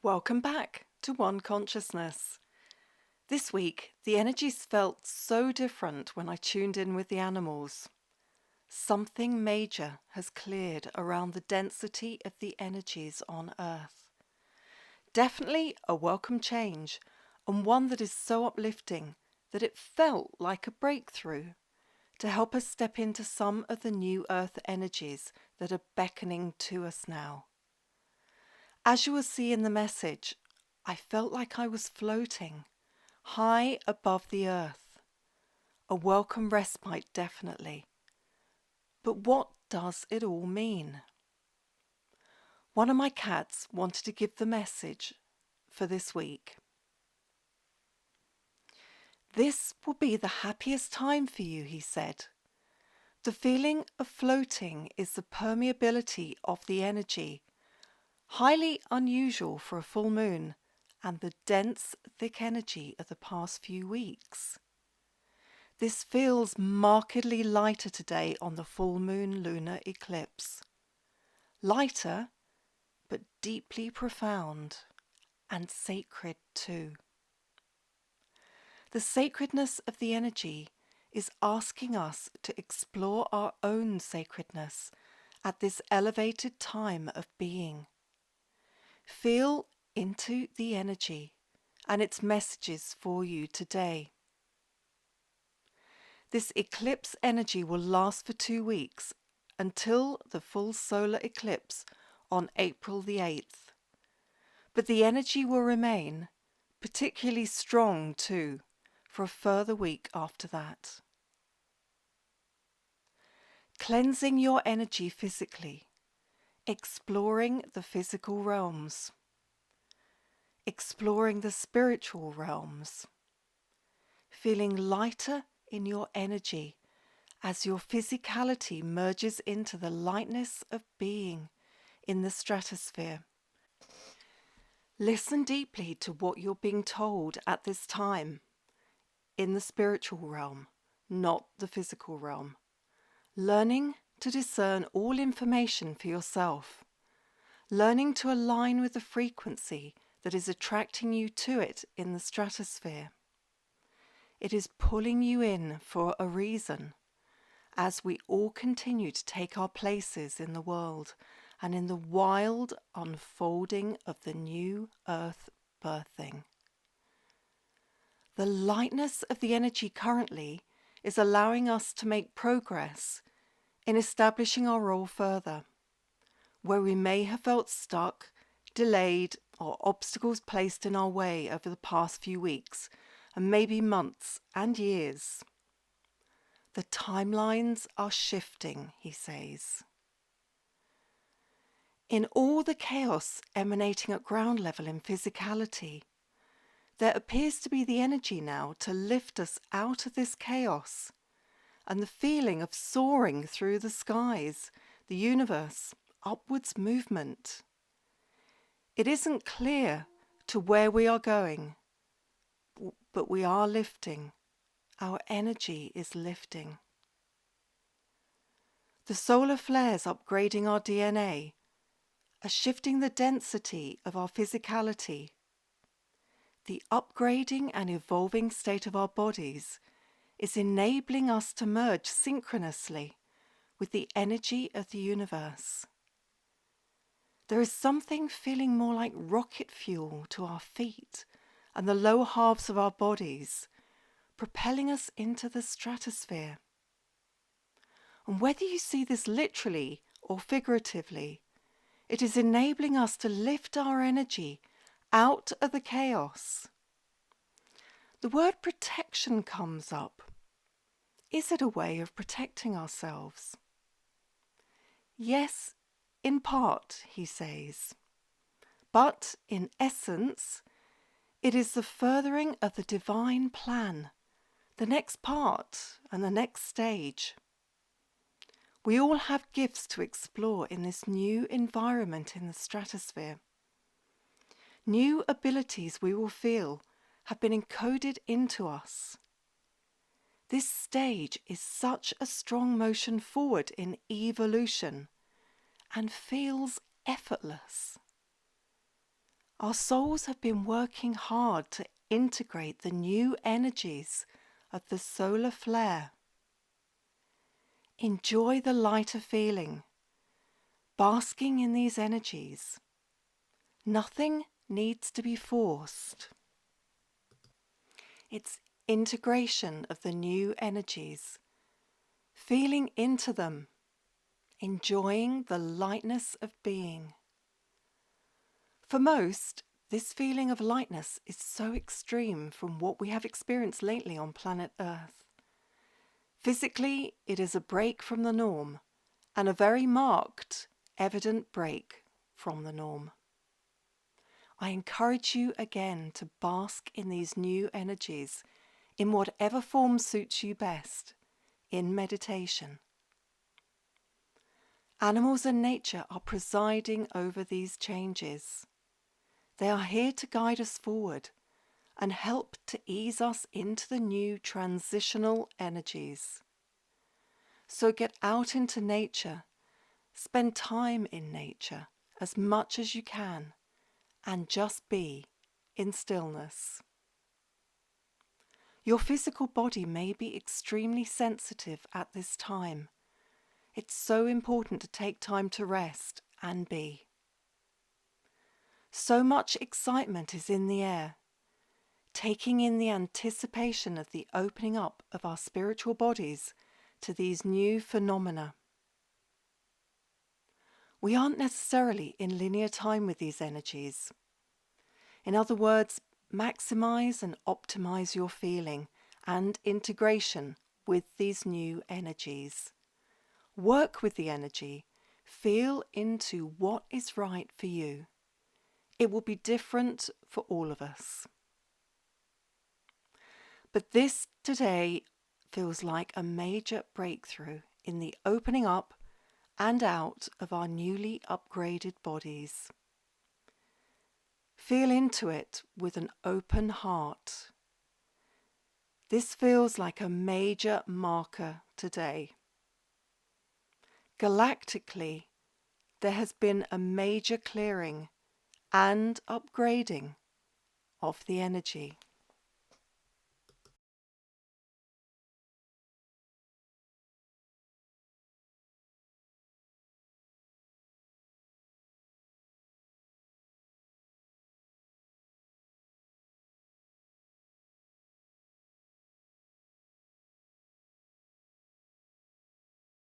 Welcome back to One Consciousness. This week, the energies felt so different when I tuned in with the animals. Something major has cleared around the density of the energies on Earth. Definitely a welcome change, and one that is so uplifting that it felt like a breakthrough to help us step into some of the new Earth energies that are beckoning to us now. As you will see in the message, I felt like I was floating high above the earth. A welcome respite, definitely. But what does it all mean? One of my cats wanted to give the message for this week. This will be the happiest time for you, he said. The feeling of floating is the permeability of the energy, highly unusual for a full moon, and the dense, thick energy of the past few weeks. This feels markedly lighter today on the full moon lunar eclipse. Lighter, but deeply profound and sacred too. The sacredness of the energy is asking us to explore our own sacredness at this elevated time of being. Feel into the energy and its messages for you today. This eclipse energy will last for 2 weeks until the full solar eclipse on April the 8th. But the energy will remain particularly strong too for a further week after that. Cleansing your energy physically, exploring the physical realms, exploring the spiritual realms, feeling lighter in your energy as your physicality merges into the lightness of being in the stratosphere. Listen deeply to what you're being told at this time in the spiritual realm, not the physical realm. Learning to discern all information for yourself. Learning to align with the frequency that is attracting you to it in the stratosphere. It is pulling you in for a reason, as we all continue to take our places in the world and in the wild unfolding of the new earth birthing. The lightness of the energy currently is allowing us to make progress in establishing our role further, where we may have felt stuck, delayed, or obstacles placed in our way over the past few weeks, and maybe months and years. The timelines are shifting, he says. In all the chaos emanating at ground level in physicality, there appears to be the energy now to lift us out of this chaos and the feeling of soaring through the skies, the universe, upwards movement. It isn't clear to where we are going, but we are lifting. Our energy is lifting. The solar flares upgrading our DNA are shifting the density of our physicality. The upgrading and evolving state of our bodies is enabling us to merge synchronously with the energy of the universe. There is something feeling more like rocket fuel to our feet and the lower halves of our bodies, propelling us into the stratosphere. And whether you see this literally or figuratively, it is enabling us to lift our energy out of the chaos. The word protection comes up. Is it a way of protecting ourselves? Yes, in part, he says. But in essence, it is the furthering of the divine plan, the next part and the next stage. We all have gifts to explore in this new environment in the stratosphere. New abilities we will feel have been encoded into us. This stage is such a strong motion forward in evolution and feels effortless. Our souls have been working hard to integrate the new energies of the solar flare. Enjoy the lighter feeling, basking in these energies. Nothing needs to be forced. It's integration of the new energies, feeling into them, enjoying the lightness of being. For most, this feeling of lightness is so extreme from what we have experienced lately on planet Earth. Physically, it is a break from the norm, and a very marked, evident break from the norm. I encourage you again to bask in these new energies in whatever form suits you best, in meditation. Animals and nature are presiding over these changes. They are here to guide us forward and help to ease us into the new transitional energies. So get out into nature, spend time in nature as much as you can, and just be in stillness. Your physical body may be extremely sensitive at this time. It's so important to take time to rest and be. So much excitement is in the air, taking in the anticipation of the opening up of our spiritual bodies to these new phenomena. We aren't necessarily in linear time with these energies. In other words, maximize and optimize your feeling and integration with these new energies. Work with the energy, feel into what is right for you. It will be different for all of us. But this today feels like a major breakthrough in the opening up and out of our newly upgraded bodies. Feel into it with an open heart. This feels like a major marker today. Galactically, there has been a major clearing and upgrading of the energy.